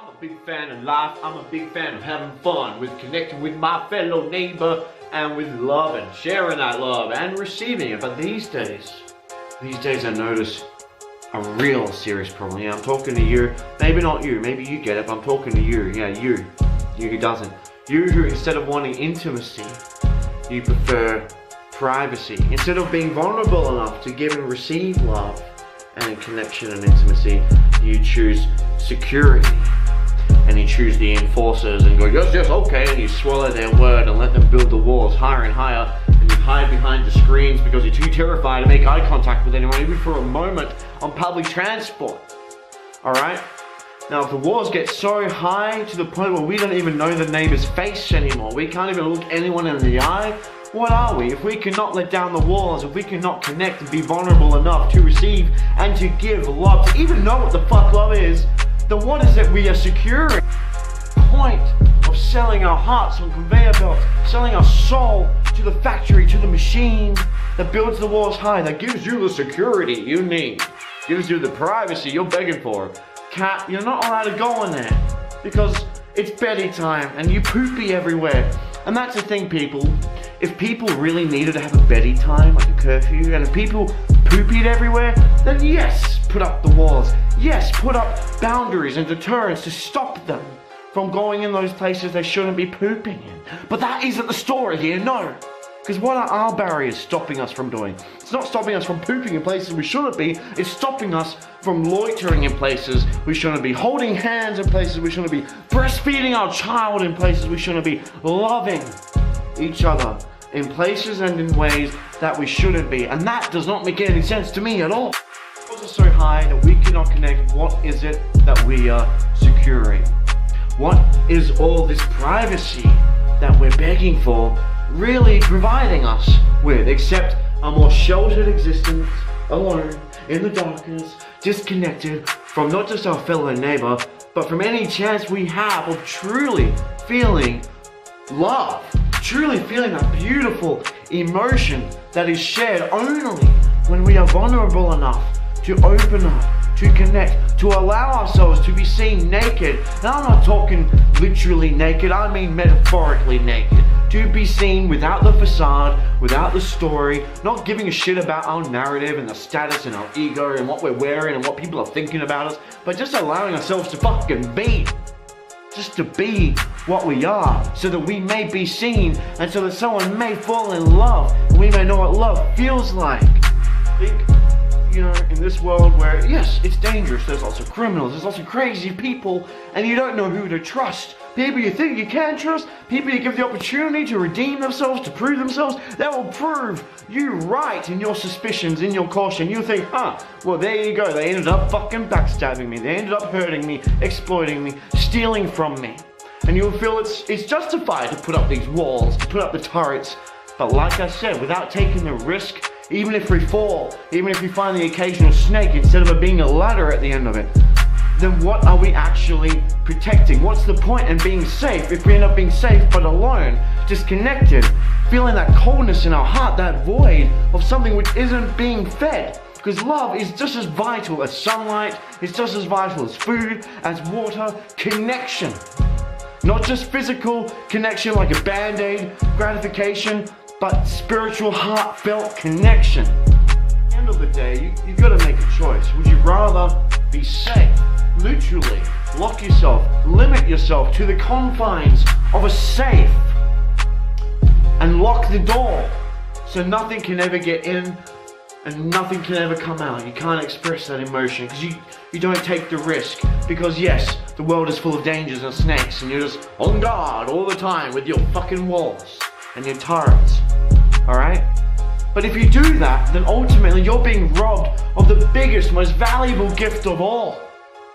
I'm a big fan of life. I'm a big fan of having fun, with connecting with my fellow neighbor, and with love and sharing that love and receiving it. But these days I notice a real serious problem. Yeah, I'm talking to you. Maybe not you. Maybe you get it, but I'm talking to you. Yeah, you who doesn't. You who, instead of wanting intimacy, you prefer privacy. Instead of being vulnerable enough to give and receive love and connection and intimacy, you choose security. And you choose the enforcers and go, yes, yes, okay, and you swallow their word and let them build the walls higher and higher, and you hide behind the screens because you're too terrified to make eye contact with anyone, even for a moment, on public transport. Alright? Now, if the walls get so high to the point where we don't even know the neighbor's face anymore, we can't even look anyone in the eye, what are we? If we cannot let down the walls, if we cannot connect and be vulnerable enough to receive and to give love, to even know what the fuck love is, then what is it we are securing? The point of selling our hearts on conveyor belts, selling our soul to the factory, to the machine that builds the walls high, that gives you the security you need, gives you the privacy you're begging for. Cat, you're not allowed to go in there because it's beddy time and you poopy everywhere. And that's the thing, people. If people really needed to have a beddy time, like a curfew, and if people poopied everywhere, then yes, put up the walls. Yes, put up boundaries and deterrents to stop them from going in those places they shouldn't be pooping in. But that isn't the story here, no. Because what are our barriers stopping us from doing? It's not stopping us from pooping in places we shouldn't be, it's stopping us from loitering in places we shouldn't be, holding hands in places we shouldn't be, breastfeeding our child in places we shouldn't be, loving each other in places and in ways that we shouldn't be. And that does not make any sense to me at all. Walls are so high that we cannot connect. What is it that we are securing? What is all this privacy that we're begging for really providing us with, except a more sheltered existence, alone, in the darkness, disconnected from not just our fellow neighbor, but from any chance we have of truly feeling love, truly feeling that beautiful emotion that is shared only when we are vulnerable enough to open up, to connect, to allow ourselves to be seen naked. And I'm not talking literally naked, I mean metaphorically naked. To be seen without the facade, without the story, not giving a shit about our narrative and the status and our ego and what we're wearing and what people are thinking about us, but just allowing ourselves to fucking be. Just to be what we are, so that we may be seen and so that someone may fall in love and we may know what love feels like. Think, in this world where, yes, it's dangerous, there's lots of criminals, there's lots of crazy people, and you don't know who to trust. People you think you can trust, people you give the opportunity to redeem themselves, to prove themselves, that will prove you right in your suspicions, in your caution. You think, well, there you go, they ended up fucking backstabbing me, they ended up hurting me, exploiting me, stealing from me. And you'll feel it's justified to put up these walls, to put up the turrets. But like I said, without taking the risk, even if we fall, even if we find the occasional snake instead of it being a ladder at the end of it, then what are we actually protecting? What's the point in being safe if we end up being safe but alone, disconnected, feeling that coldness in our heart, that void of something which isn't being fed? Because love is just as vital as sunlight, it's just as vital as food, as water, connection. Not just physical connection like a band-aid, gratification, but spiritual, heartfelt connection. At the end of the day, you've got to make a choice. Would you rather be safe, literally lock yourself, limit yourself to the confines of a safe, and lock the door so nothing can ever get in and nothing can ever come out? You can't express that emotion because you don't take the risk, because yes, the world is full of dangers and snakes and you're just on guard all the time with your fucking walls and your turrets, alright? But if you do that, then ultimately you're being robbed of the biggest, most valuable gift of all.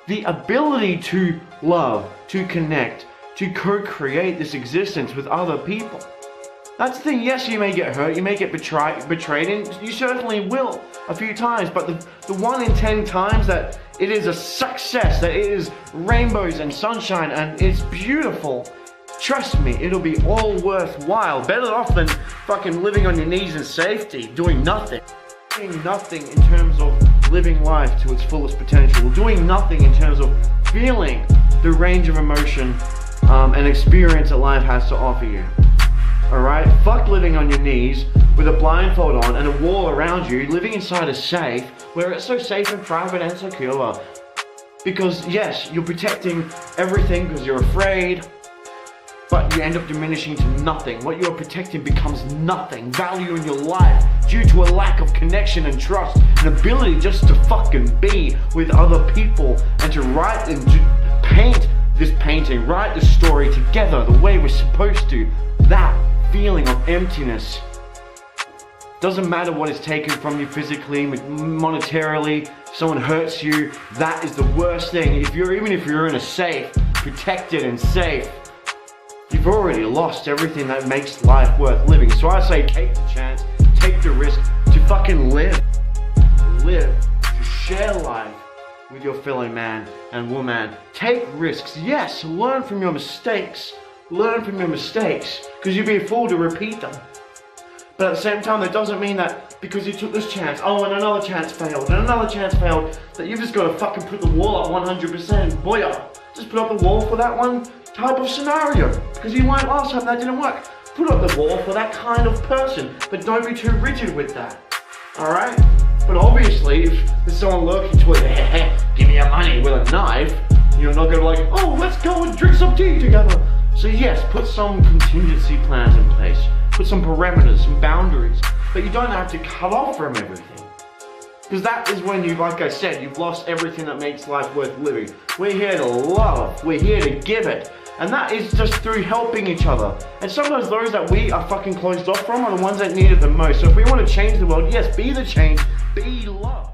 The ability to love, to connect, to co-create this existence with other people. That's the thing, yes, you may get hurt, you may get betrayed, and you certainly will a few times, but the 1 in 10 times that it is a success, that it is rainbows and sunshine and it's beautiful, trust me, it'll be all worthwhile. Better off than fucking living on your knees in safety, doing nothing. Doing nothing in terms of living life to its fullest potential. Doing nothing in terms of feeling the range of emotion and experience that life has to offer you. Alright? Fuck living on your knees with a blindfold on and a wall around you, living inside a safe where it's so safe and private and secure. Because yes, you're protecting everything because you're afraid, but you end up diminishing to nothing. What you're protecting becomes nothing. Value in your life due to a lack of connection and trust and ability just to fucking be with other people and to write and to paint this painting, write the story together the way we're supposed to. That feeling of emptiness. Doesn't matter what is taken from you physically, monetarily, someone hurts you, that is the worst thing. Even if you're in a safe, protected and safe, you've already lost everything that makes life worth living. So I say take the chance, take the risk to fucking live. Live, to share life with your fellow man and woman. Take risks, yes, learn from your mistakes. Learn from your mistakes, because you'd be a fool to repeat them. But at the same time, that doesn't mean that because you took this chance, oh, and another chance failed, and another chance failed, that you've just got to fucking put the wall up 100%. Boya, just put up the wall for that one type of scenario, because you weren't last time, that didn't work. Put up the wall for that kind of person, but don't be too rigid with that. Alright? But obviously, if there's someone lurking towards, hey, give me your money with a knife, you're not going to be like, oh, let's go and drink some tea together. So yes, put some contingency plans in place, put some parameters, some boundaries, but you don't have to cut off from everything. Because that is when you, like I said, you've lost everything that makes life worth living. We're here to love, we're here to give it, and that is just through helping each other. And sometimes those that we are fucking closed off from are the ones that need it the most. So if we want to change the world, yes, be the change, be love.